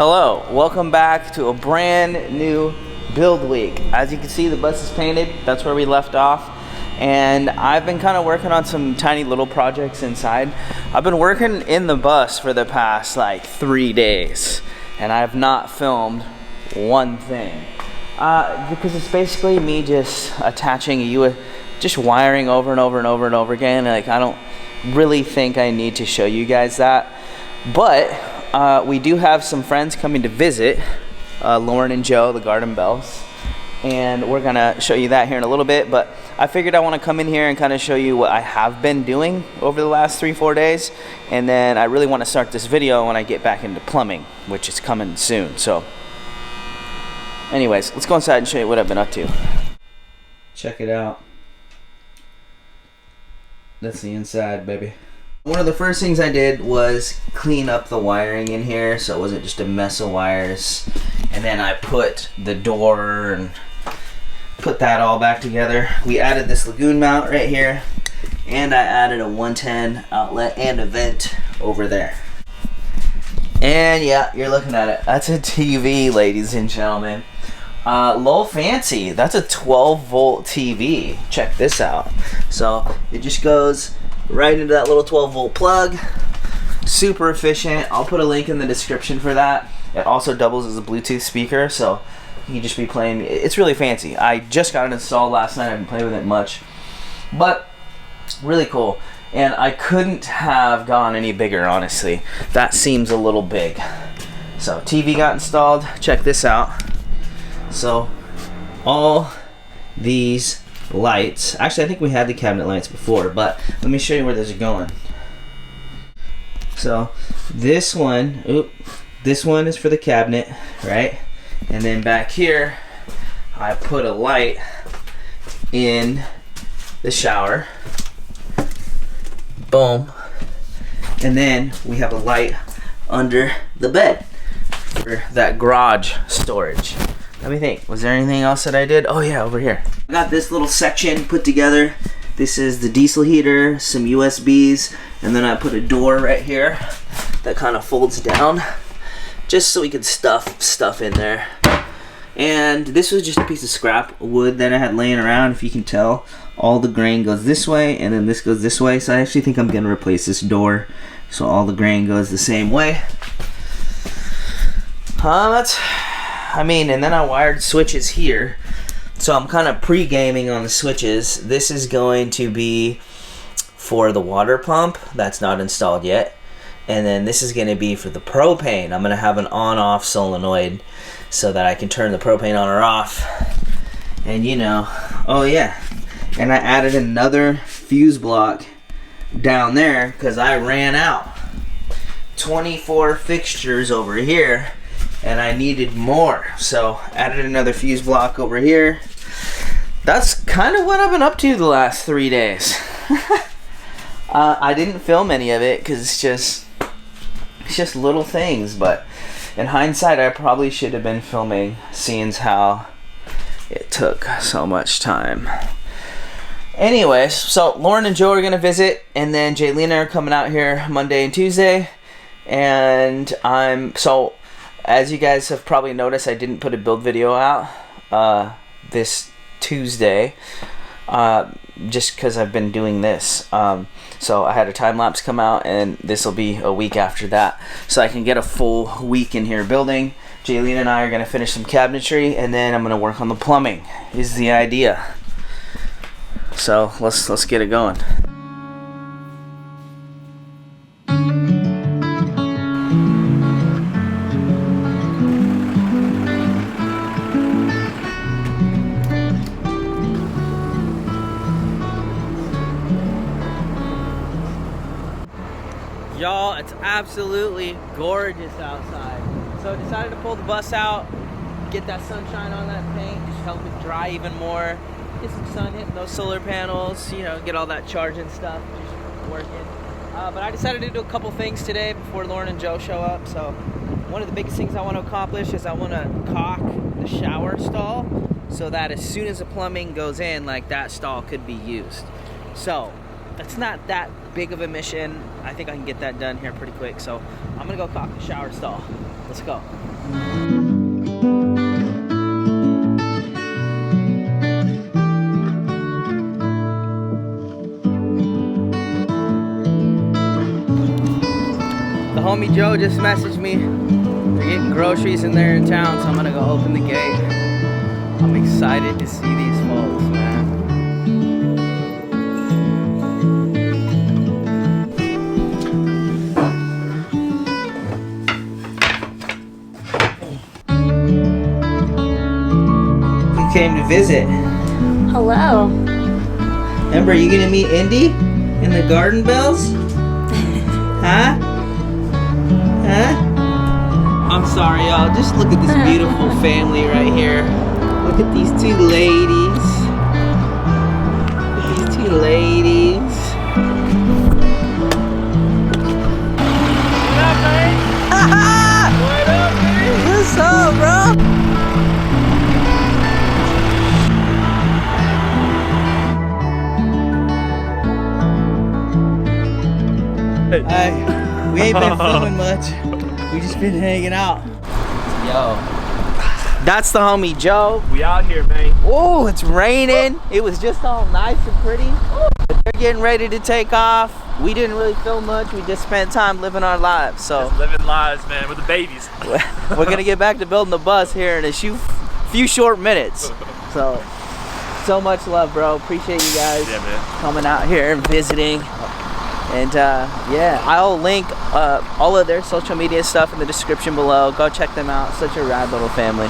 Hello, welcome back to a brand new build week. As you can see, the bus is painted. That's where we left off. And I've been kind of working on some tiny little projects inside. I've been working in the bus for the past like 3 days, and I have not filmed one thing. Because it's basically me just attaching just wiring over and over and over and over again. Like, I don't really think I need to show you guys that. But we do have some friends coming to visit, Lauren and Joe, the Garden Bells, and we're gonna show you that here in a little bit. But I figured I want to come in here and kind of show you what I have been doing over the last 3-4 days, and then I really want to start this video when I get back into plumbing, which is coming soon. So anyways, let's go inside and show you what I've been up to. Check it out. That's the inside, baby. One of the first things I did was clean up the wiring in here so it wasn't just a mess of wires. And then I put the door and put that all back together. We added this lagoon mount right here, and I added a 110 outlet and a vent over there. And yeah, you're looking at it. That's a TV, ladies and gentlemen. Low fancy. That's a 12-volt TV. Check this out. So it just goes right into that little 12-volt plug. Super efficient. I'll put a link in the description for that. It also doubles as a Bluetooth speaker, so you can just be playing. It's really fancy. I just got it installed last night. I haven't played with it much, but really cool. And I couldn't have gone any bigger, honestly. That seems a little big. So TV got installed. Check this out. So all these lights, actually I think we had the cabinet lights before, but let me show you where those are going. So this one is for the cabinet, right? And then back here I put a light in the shower. Boom. And then we have a light under the bed for that garage storage. Let me think, was there anything else that I did? Oh yeah, over here. I got this little section put together. This is the diesel heater, some USBs, and then I put a door right here that kind of folds down just so we could stuff stuff in there. And this was just a piece of scrap wood that I had laying around. If you can tell, all the grain goes this way and then this goes this way. So I actually think I'm gonna replace this door so all the grain goes the same way. And then I wired switches here. So I'm kind of pre-gaming on the switches. This is going to be for the water pump. That's not installed yet. And then this is going to be for the propane. I'm going to have an on-off solenoid so that I can turn the propane on or off. And you know, oh yeah. And I added another fuse block down there because I ran out. 24 fixtures over here, and I needed more, so added another fuse block over here. That's kind of what I've been up to the last 3 days. I didn't film any of it because it's just little things, but in hindsight I probably should have been filming, seeing how it took so much time. Anyways, so Lauren and Joe are gonna visit, and then Jaylena are coming out here Monday and Tuesday, and as you guys have probably noticed, I didn't put a build video out this Tuesday just because I've been doing this. So I had a time lapse come out, and this will be a week after that, so I can get a full week in here building. Jaylene and I are going to finish some cabinetry, and then I'm going to work on the plumbing is the idea. So let's get it going. Y'all, it's absolutely gorgeous outside. So I decided to pull the bus out, get that sunshine on that paint, just help it dry even more, get some sun hitting those solar panels, you know, get all that charging stuff just working. But I decided to do a couple things today before Lauren and Joe show up. So one of the biggest things I want to accomplish is I want to caulk the shower stall so that as soon as the plumbing goes in, like, that stall could be used. So it's not that big of a mission. I think I can get that done here pretty quick. So I'm gonna go caulk the shower stall. Let's go. The homie Joe just messaged me. They're getting groceries in there in town, so I'm gonna go open the gate. I'm excited to see these folks, man. Who came to visit? Hello. Remember, you gonna meet Indy in the Garden Bells? Huh? Huh? I'm sorry, y'all. Just look at this beautiful family right here. Look at these two ladies. Look at these two ladies. What up, man? What up, man? What's up, bro? We ain't been filming much. We just been hanging out. Yo. That's the homie Joe. We out here, man. Oh, it's raining. It was just all nice and pretty. But they're getting ready to take off. We didn't really film much. We just spent time living our lives. So just living lives, man, with the babies. We're gonna get back to building the bus here in a few short minutes. So much love, bro. Appreciate you guys coming out here and visiting. And yeah, I'll link all of their social media stuff in the description below. Go check them out. Such a rad little family.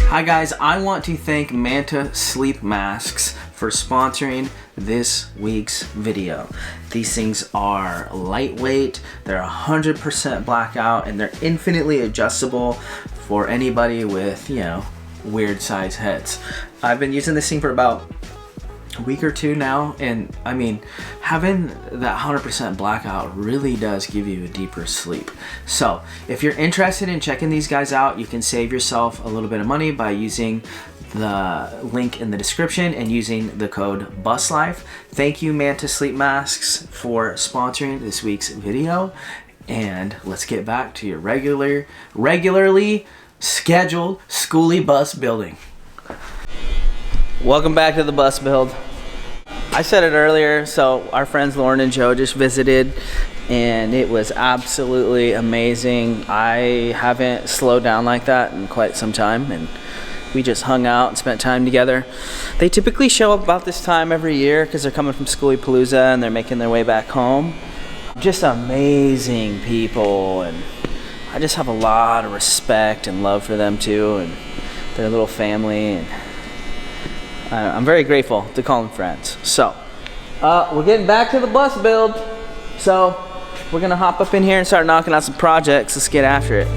Hi guys, I want to thank Manta Sleep Masks for sponsoring this week's video. These things are lightweight, they're 100% blackout, and they're infinitely adjustable for anybody with, you know, weird size heads. I've been using this thing for about a week or two now, and I mean, having that 100% blackout really does give you a deeper sleep. So if you're interested in checking these guys out, you can save yourself a little bit of money by using the link in the description and using the code BUSLIFE. Thank you, Manta Sleep Masks, for sponsoring this week's video. And let's get back to your regularly scheduled skoolie bus building. Welcome back to the bus build. I said it earlier, so our friends Lauren and Joe just visited and it was absolutely amazing. I haven't slowed down like that in quite some time, and we just hung out and spent time together. They typically show up about this time every year because they're coming from Skoolie Palooza and they're making their way back home. Just amazing people, and I just have a lot of respect and love for them too, and their little family, and I'm very grateful to call them friends. So we're getting back to the bus build, so we're gonna hop up in here and start knocking out some projects. Let's get after it.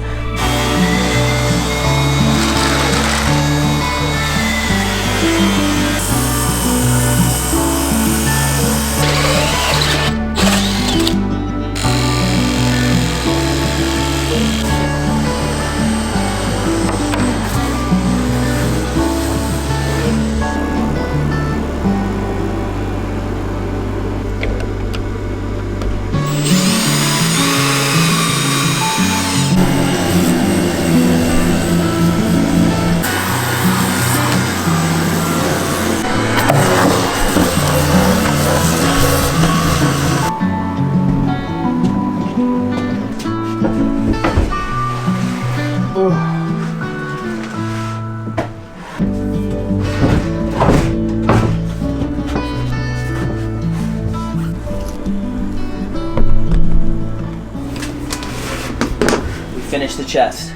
Finish the chest.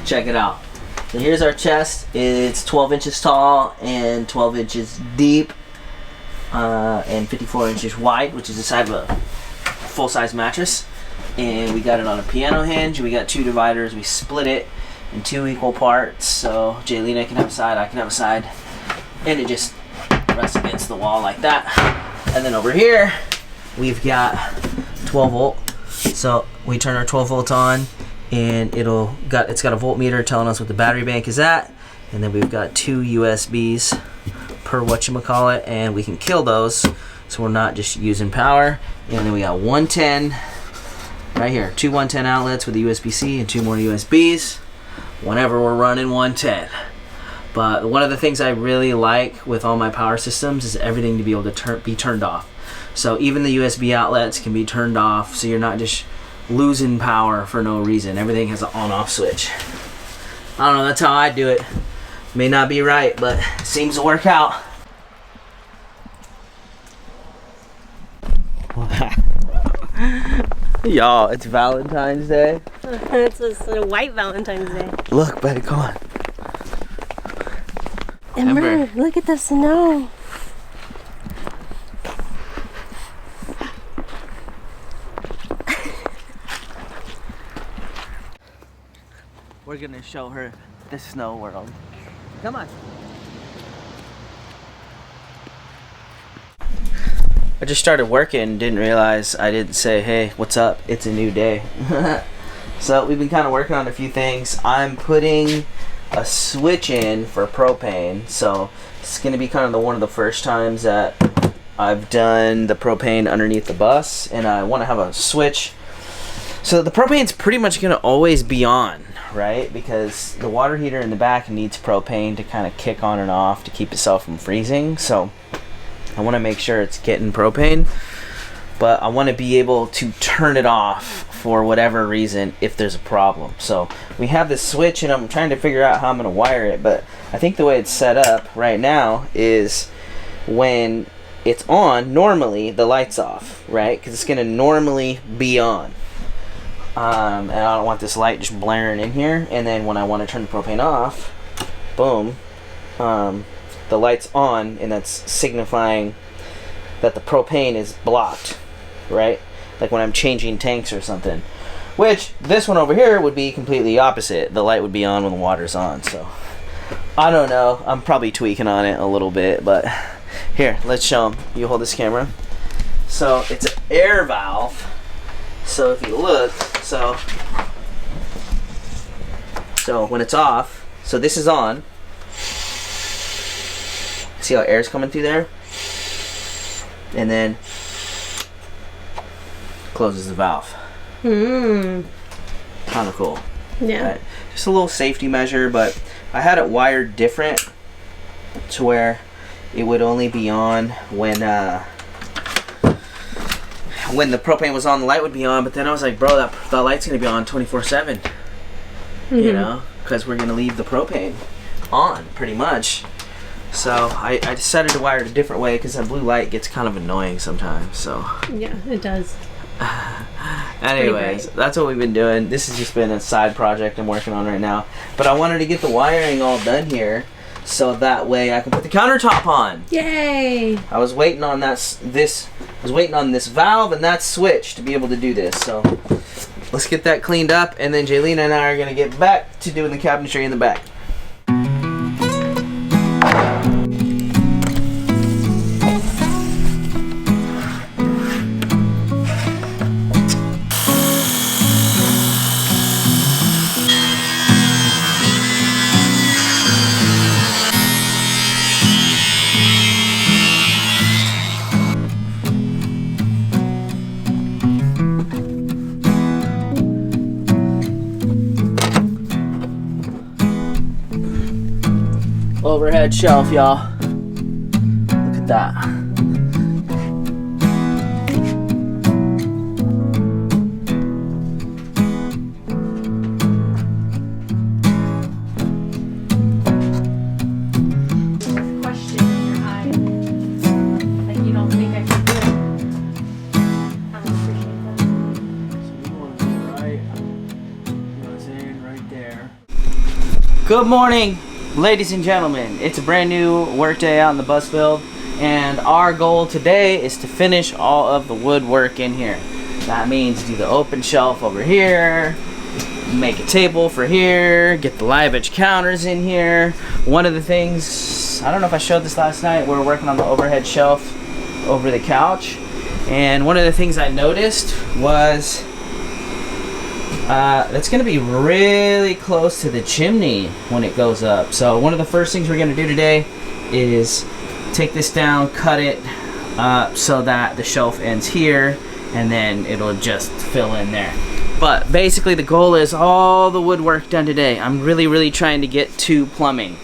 Check it out. So here's our chest. It's 12 inches tall and 12 inches deep and 54 inches wide, which is the size of a full-size mattress. And we got it on a piano hinge. We got two dividers. We split it in 2 equal parts, so Jaylena can have a side, I can have a side, and it just rests against the wall like that. And then over here we've got 12 volt So we turn our 12 volt on, and it's got a voltmeter telling us what the battery bank is at, and then we've got 2 USBs per whatchamacallit, and we can kill those so we're not just using power. And then we got 110 right here, 2 110 outlets with a USB-C and 2 more USBs whenever we're running 110. But one of the things I really like with all my power systems is everything to be able to be turned off. So even the USB outlets can be turned off, so you're not just losing power for no reason. Everything has an on-off switch. I don't know, that's how I do it. May not be right, but it seems to work out. Y'all, it's Valentine's Day. It's a white Valentine's Day. Look, Betty, come on. Ember, look at the snow. We're gonna show her the snow world. Come on. I just started working, didn't realize I didn't say, hey, what's up? It's a new day. So we've been kind of working on a few things. I'm putting a switch in for propane, so it's going to be kind of one of the first times that I've done the propane underneath the bus, and I want to have a switch. So the propane's pretty much going to always be on, right? Because the water heater in the back needs propane to kind of kick on and off to keep itself from freezing. So I want to make sure it's getting propane, but I want to be able to turn it off for whatever reason if there's a problem. So we have this switch, and I'm trying to figure out how I'm going to wire it, but I think the way it's set up right now is when it's on, normally the light's off, right? Because it's going to normally be on. And I don't want this light just blaring in here, and then when I want to turn the propane off, boom, the light's on, and that's signifying that the propane is blocked, right? Like when I'm changing tanks or something. Which, this one over here would be completely opposite. The light would be on when the water's on, so I don't know. I'm probably tweaking on it a little bit, but here, let's show them. You hold this camera. So it's an air valve. So if you look, so when it's off, so this is on. See how air's coming through there? And then closes the valve. Kind of cool. Yeah. Right. Just a little safety measure, but I had it wired different to where it would only be on when the propane was on, the light would be on. But then I was like, bro, that light's gonna be on 24/7. You know, because we're gonna leave the propane on pretty much. So I decided to wire it a different way because that blue light gets kind of annoying sometimes. So yeah, it does. Anyways, that's what we've been doing. This has just been a side project I'm working on right now. But I wanted to get the wiring all done here so that way I can put the countertop on. Yay! I was waiting on this valve and that switch to be able to do this. So let's get that cleaned up, and then Jaylene and I are gonna get back to doing the cabinetry in the back. Overhead shelf, y'all. Look at that. Question in your eye. Like you don't think I can do it. I don't appreciate that. So you want to be right there. Good morning, ladies and gentlemen. It's a brand new work day out in the bus build, and our goal today is to finish all of the woodwork in here. That means do the open shelf over here, make a table for here, get the live edge counters in here. One of the things, I don't know if I showed this last night, we were working on the overhead shelf over the couch, and one of the things I noticed was That's gonna be really close to the chimney when it goes up. So one of the first things we're gonna do today is take this down, cut it so that the shelf ends here, and then it'll just fill in there. But basically the goal is all the woodwork done today. I'm really trying to get to plumbing.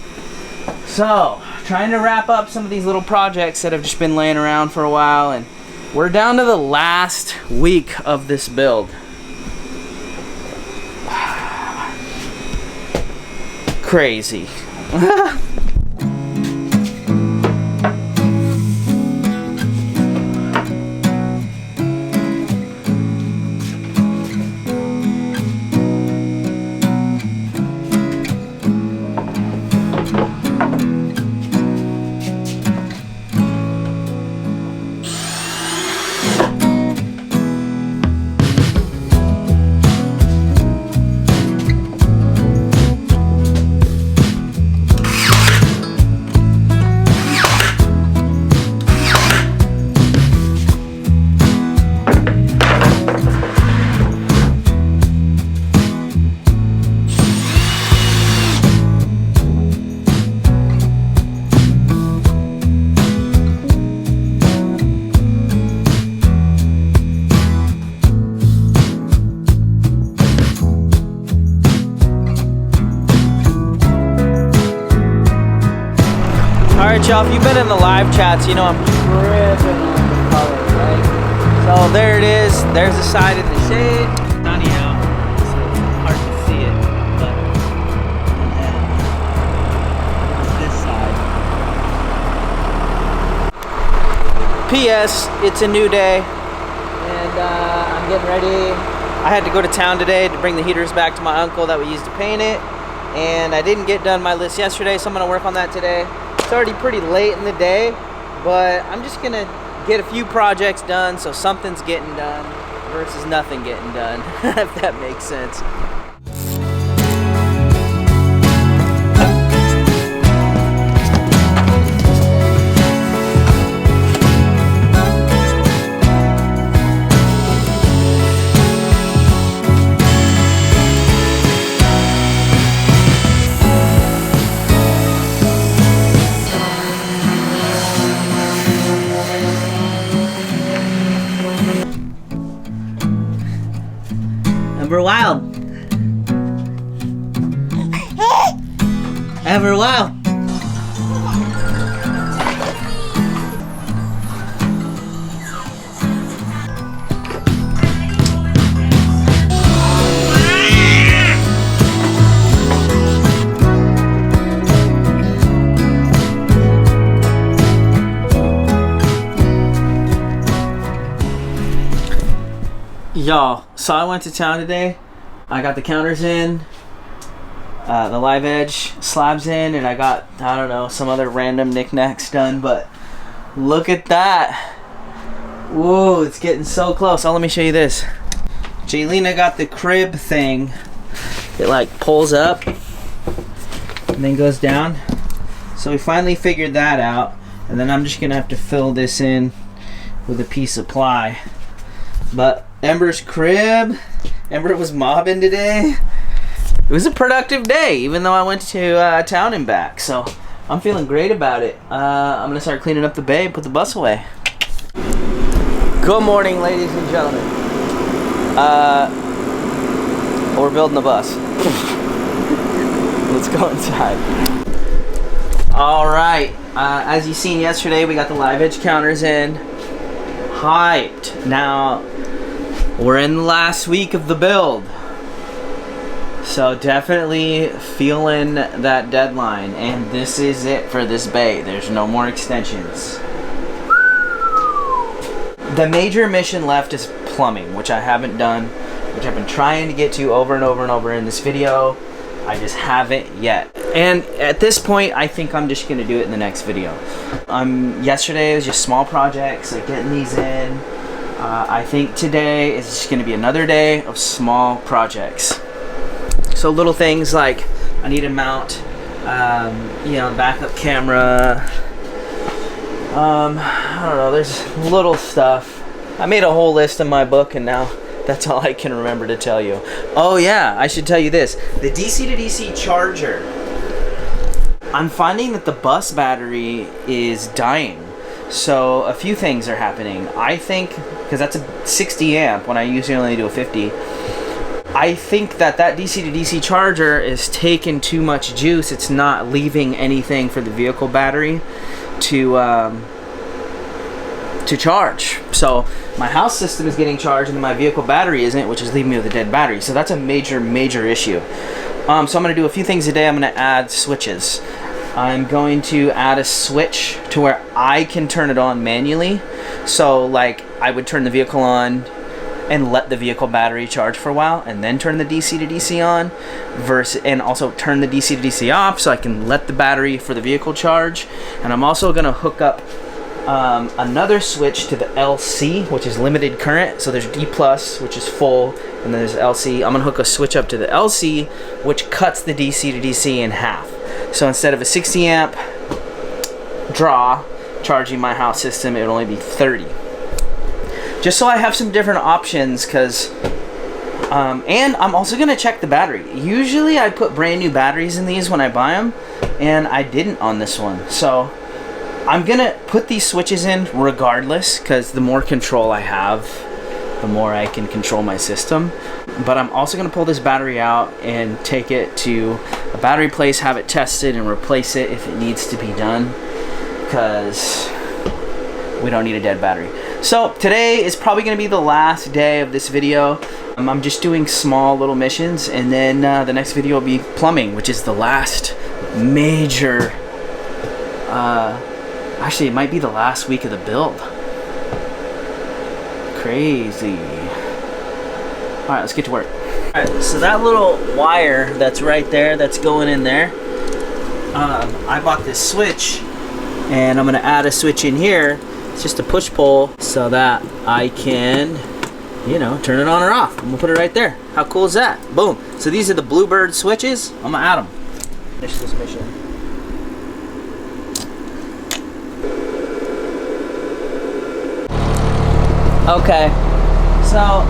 So, trying to wrap up some of these little projects that have just been laying around for a while, and we're down to the last week of this build. Crazy. Alright y'all, if you've been in the live chats, you know I'm tripping on the color, right? So there it is, there's the side in the shade. Sunny out, so it's hard to see it, but and then this side. P.S. It's a new day, and I'm getting ready. I had to go to town today to bring the heaters back to my uncle that we used to paint it, and I didn't get done my list yesterday, so I'm going to work on that today. It's already pretty late in the day, but I'm just gonna get a few projects done so something's getting done versus nothing getting done, if that makes sense. Ever Wild. Ever Wild. Y'all, so I went to town today. I got the counters in, the live edge slabs in, and I got, I don't know, some other random knickknacks done, but look at that. Whoa, it's getting so close. Oh, let me show you this. Jaylena got the crib thing. It like pulls up and then goes down. So we finally figured that out, and then I'm just gonna have to fill this in with a piece of ply. But Ember's crib, Ember was mobbing today. It was a productive day, even though I went to town and back. So I'm feeling great about it. I'm gonna start cleaning up the bay, put the bus away. Good morning, ladies and gentlemen. We're building the bus. Let's go inside. All right, as you seen yesterday, we got the live edge counters in. Hyped. Now, we're in the last week of the build, so definitely feeling that deadline, and this is it for this bay. There's no more extensions. The major mission left is plumbing, which I haven't done, which I've been trying to get to over and over and over in this video. I just haven't yet, and at this point I think I'm just gonna do it in the next video. Yesterday was just small projects, like getting these in. I think today is just going to be another day of small projects. So little things like I need to mount, you know, backup camera. I don't know, there's little stuff. I made a whole list in my book, and now That's all I can remember to tell you. Oh yeah, I should tell you this. The DC to DC charger. I'm finding that the bus battery is dying. So a few things are happening. I think, because that's a 60 amp when I usually only do a 50. I think that DC to DC charger is taking too much juice. It's not leaving anything for the vehicle battery to charge. So my house system is getting charged and my vehicle battery isn't, which is leaving me with a dead battery. So that's a major issue. So I'm going to do a few things today. I'm going to add switches. I'm going to add a switch to where I can turn it on manually. So like I would turn the vehicle on and let the vehicle battery charge for a while and then turn the DC to DC on, and also turn the DC to DC off so I can let the battery for the vehicle charge. And I'm also going to hook up another switch to the LC, which is limited current. So there's D+, which is full, and then there's LC. I'm going to hook a switch up to the LC, which cuts the DC to DC in half. So instead of a 60 amp draw charging my house system, it would only be 30. Just so I have some different options, because and I'm also gonna check the battery. Usually I put brand new batteries in these when I buy them, and I didn't on this one. So I'm gonna put these switches in regardless, because the more control I have, the more I can control my system. But I'm also gonna pull this battery out and take it to a battery place, have it tested, and replace it if it needs to be done, because we don't need a dead battery. So today is probably going to be the last day of this video. I'm just doing small little missions, and then the next video will be plumbing, which is the last major, actually it might be the last week of the build. Crazy. Alright, let's get to work. Alright, so that little wire that's right there, that's going in there, I bought this switch, and I'm going to add a switch in here. It's just a push-pull so that I can, you know, turn it on or off. I'm gonna put it right there. How cool is that? Boom. So these are the Bluebird switches. I'm gonna add them. Finish this mission. Okay. So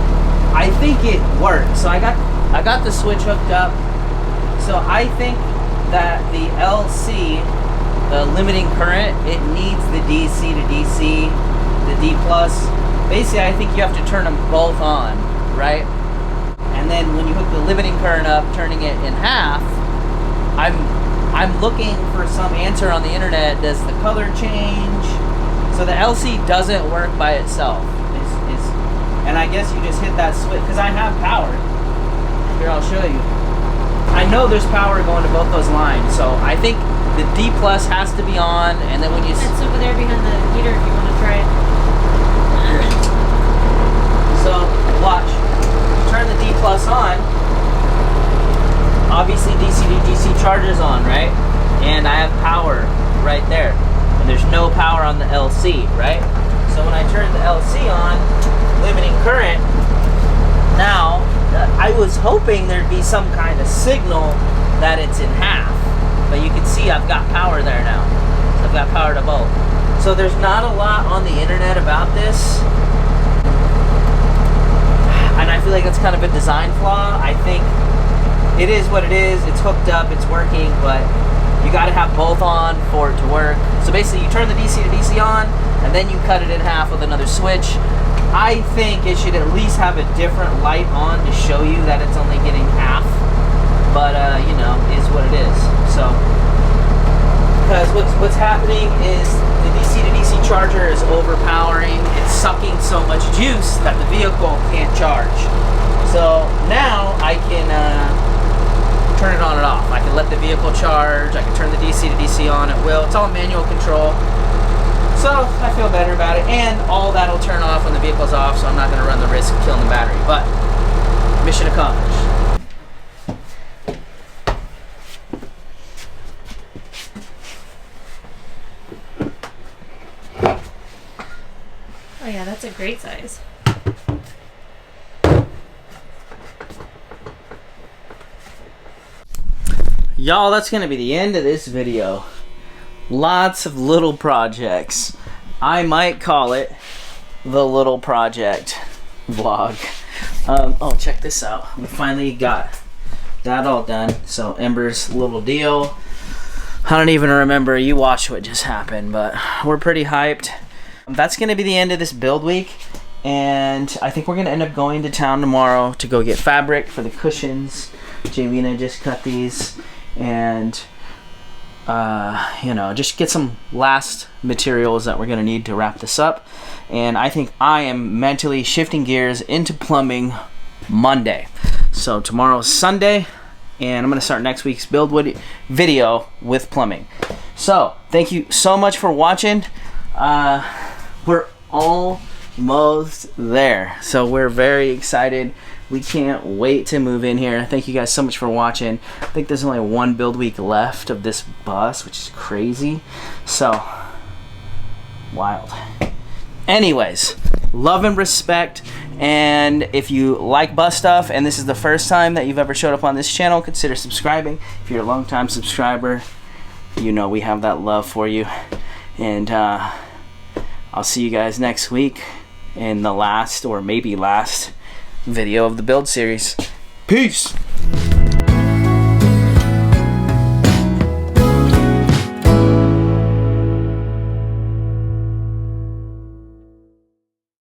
I think it worked. So I got the switch hooked up. So I think that the LC, the limiting current, it needs the DC to DC, the D+. Basically, I think you have to turn them both on, right? And then when you hook the limiting current up, turning it in half, I'm looking for some answer on the internet. Does the color change? So the LC doesn't work by itself. And I guess you just hit that switch, because I have power. Here, I'll show you. I know there's power going to both those lines, so I think the D+ has to be on, and then when you... It's over there behind the heater if you want to try it. So, watch. Turn the D+ on. Obviously DC to DC charger's on, right? And I have power right there. And there's no power on the LC, right? So when I turn the LC on, limiting current, now, I was hoping there'd be some kind of signal that it's in half. But you can see I've got power there now. So I've got power to both. So there's not a lot on the internet about this. And I feel like it's kind of a design flaw. I think it is what it is. It's hooked up, it's working, but you gotta have both on for it to work. So basically you turn the DC to DC on, and then you cut it in half with another switch. I think it should at least have a different light on to show you that it's only getting half. But, you know, is what it is. So, because what's happening is the DC to DC charger is overpowering. It's sucking so much juice that the vehicle can't charge. So now I can turn it on and off. I can let the vehicle charge. I can turn the DC to DC on at will. It's all manual control. So I feel better about it. And all that'll turn off when the vehicle's off, so I'm not going to run the risk of killing the battery. But mission accomplished. Oh yeah, that's a great size. Y'all, that's going to be the end of this video. Lots of little projects. I might call it the little project vlog. Oh, check this out. We finally got that all done. So Ember's little deal. I don't even remember. You watch what just happened, but we're pretty hyped. That's going to be the end of this build week. And I think we're going to end up going to town tomorrow to go get fabric for the cushions. Jaylina just cut these. And, you know, just get some last materials that we're going to need to wrap this up. And I think I am mentally shifting gears into plumbing Monday. So tomorrow's Sunday. And I'm going to start next week's build video with plumbing. So, thank you so much for watching. We're almost there. So, we're very excited. We can't wait to move in here. Thank you guys so much for watching. I think there's only one build week left of this bus, which is crazy. So, wild. Anyways, love and respect. And if you like bus stuff and this is the first time that you've ever showed up on this channel, consider subscribing. If you're a long-time subscriber, you know we have that love for you. And I'll see you guys next week in the last or maybe last video of the build series. Peace!